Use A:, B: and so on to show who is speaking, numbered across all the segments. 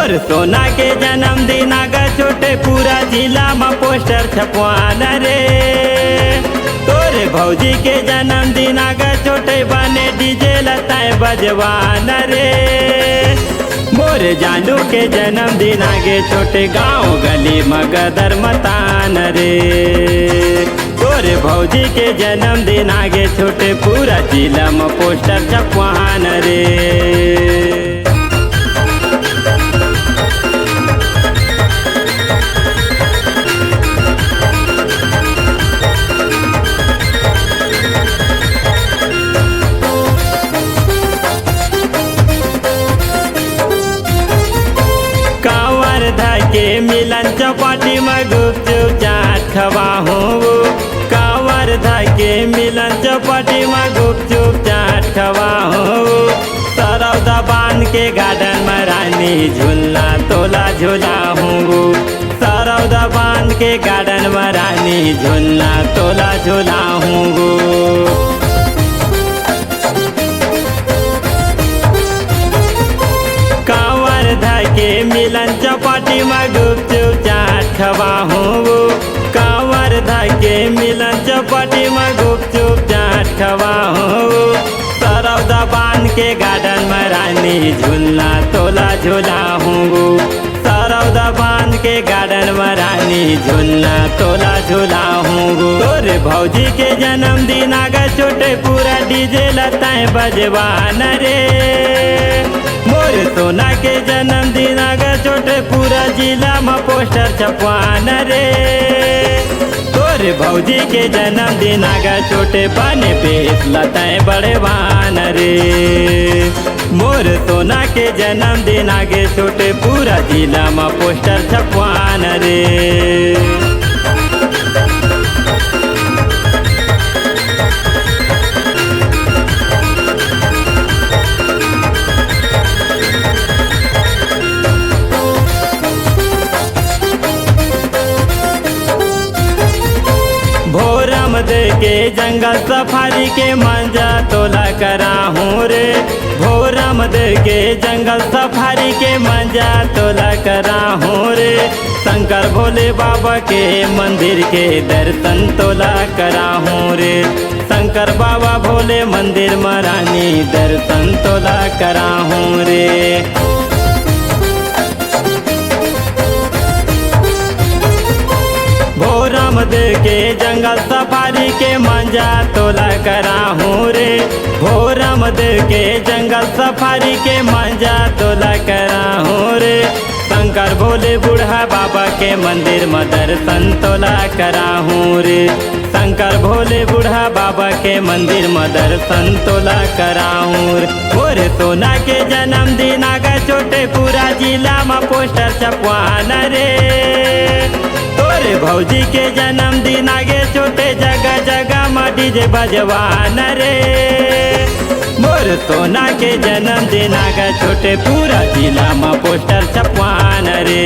A: मोर सोना के जन्मदिन आगा छोटे पूरा जिला में पोस्टर छपवाना रे। तोरे भौजी के जन्मदिन आगा छोटे बने डीजे लताए बजवाना रे। मोरे जानू के जन्मदिन आगे छोटे गाँव गली मगदर मतान रे। तोरे भौजी के जन्मदिन आगे छोटे पूरा जिला में पोस्टर छपवान रे। के मिलन चौपाटी में गुपचुप चाट खवाहू। कांवर के मिलन चौपाटी में गुपचुप चाट खवाहू। सरौदा बांध के गार्डन में रानी झूलना तोला झूलाहूँ। सरौदा बांध के गार्डन में रानी झूलना तोला झूलाहूँ। के मिलन चौपाटी में गुपचुप चाट खवाहूँ। कांवर के मिलन चौपाटी में गुपचुप चाट खवाहूँ। सरौदा बांध के गार्डन में रानी झूलना तोला झूलाहूँ। सरौदा बांध के गार्डन में रानी झूलना तोला झूलाहूँ। तोरे भौजी के जन्मदिन आगा छोटे पूरा डीजे लताए बजवान रे। मोर सोना के जन्मदिन आगा छोटे पूरा जिला में पोस्टर छपवान रे। तोरे भौजी के जन्मदिन आगा छोटे बने पेश लताए बड़े वान रे। मोर सोना के जन्मदिन आगे छोटे पूरा जिला में पोस्टर छपवान रे। के जंगल सफारी के मंजा तोला कराहूँ रे। भोरम के जंगल सफारी के मंजा तोला कराहूँ रे। शंकर भोले बाबा के मंदिर के दर्शन तोला कराहूँ रे। शंकर बाबा भोले मंदिर में रानी दर्शन तोला कराहूँ रे। भोरम के जंगल सफारी के मंजा तोला कराहूँ रे। भोरम के जंगल सफारी के मंजा तोला कराहूँ रे। शंकर भोले बूढ़ा बाबा के मंदिर में दर्शन तोला कराहूँ रे। शंकर भोले बूढ़ा बाबा के मंदिर में दर्शन तोला कराहूँ रे। मोरे सोना के जन्मदिन आगा छोटे पूरा जिला में पोस्टर छपवान रे। तोरे भौजी के जन्मदिन आगे छोटे जगह जगह में डीजे बजवान रे। मोर सोना के जन्मदिन आगा छोटे पूरा जिला में पोस्टर छपवान रे।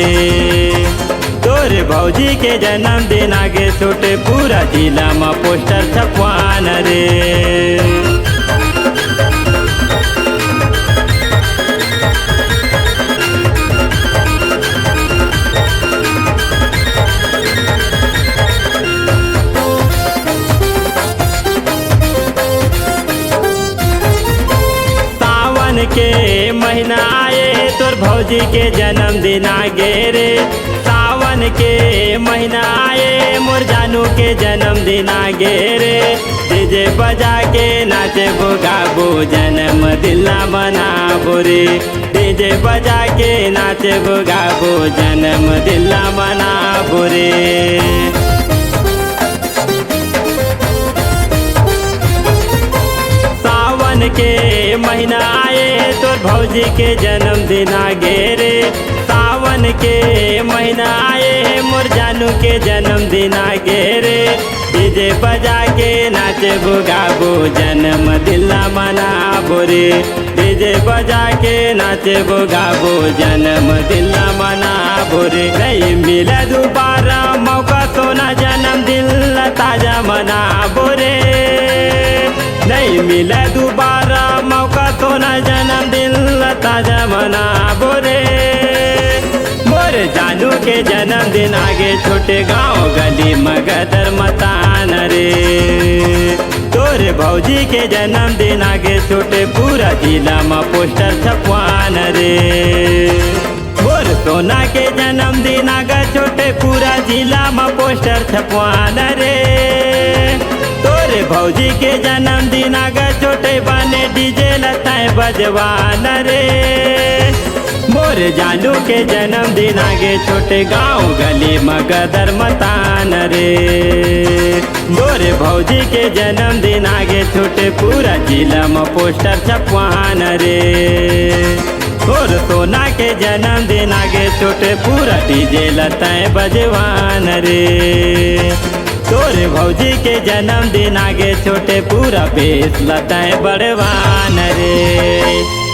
A: तोरे भौजी के जन्मदिन आगे छोटे पूरा जिला में पोस्टर छपवान रे। के महीना आए तोर भौजी के जन्मदिन आगे रे। सावन के महीना आए मोर जानू के जन्मदिन आगे रे। डीजे बजा के नाचे गाबो जन्म दिला मनाबो रे। डीजे बजा के नाचे गाबो जन्म दिला मनाबो रे। के महीना आए तोर भौजी के जन्मदिन आगे रे। सावन के महीना आए मोर जानू के जन्मदिन आगे रे। डीजे बजा के नाचे गाबो जन्म दिला मनाबो रे। डीजे बजा के नाचे गाबो जन्म दिला मनाबो रे। नहीं मिला दोबारा मौका सोना जन्मदिन ताजा मनाबो रे। नहीं मिला दोबारा मौका तो न जन्मदिन ताजा मनाबो रे। जानू के जन्मदिन आगे छोटे गांव गली मगदर मतान रे। तोरे भौजी के जन्मदिन आगे छोटे पूरा जिला में पोस्टर छपवान रे। मोर सोना के जन्मदिन आगे छोटे पूरा जिला में पोस्टर छपवान रे। तोरे भौजी के जन्मदिन आगे छोटे बने डीजे लताएं बजवान रे। मोर जानू के जन्मदिन आगे छोटे गांव गली मगदर मतान रे। मोर भौजी के जन्मदिन आगे छोटे पूरा जिला में पोस्टर छपवान रे। और सोना के जन्मदिन आगे छोटे पूरा डीजे लताएं बजवान रे। तोरे भौजी के जन्मदिन आगे छोटे पूरा बेस लताएं बड़वान रे।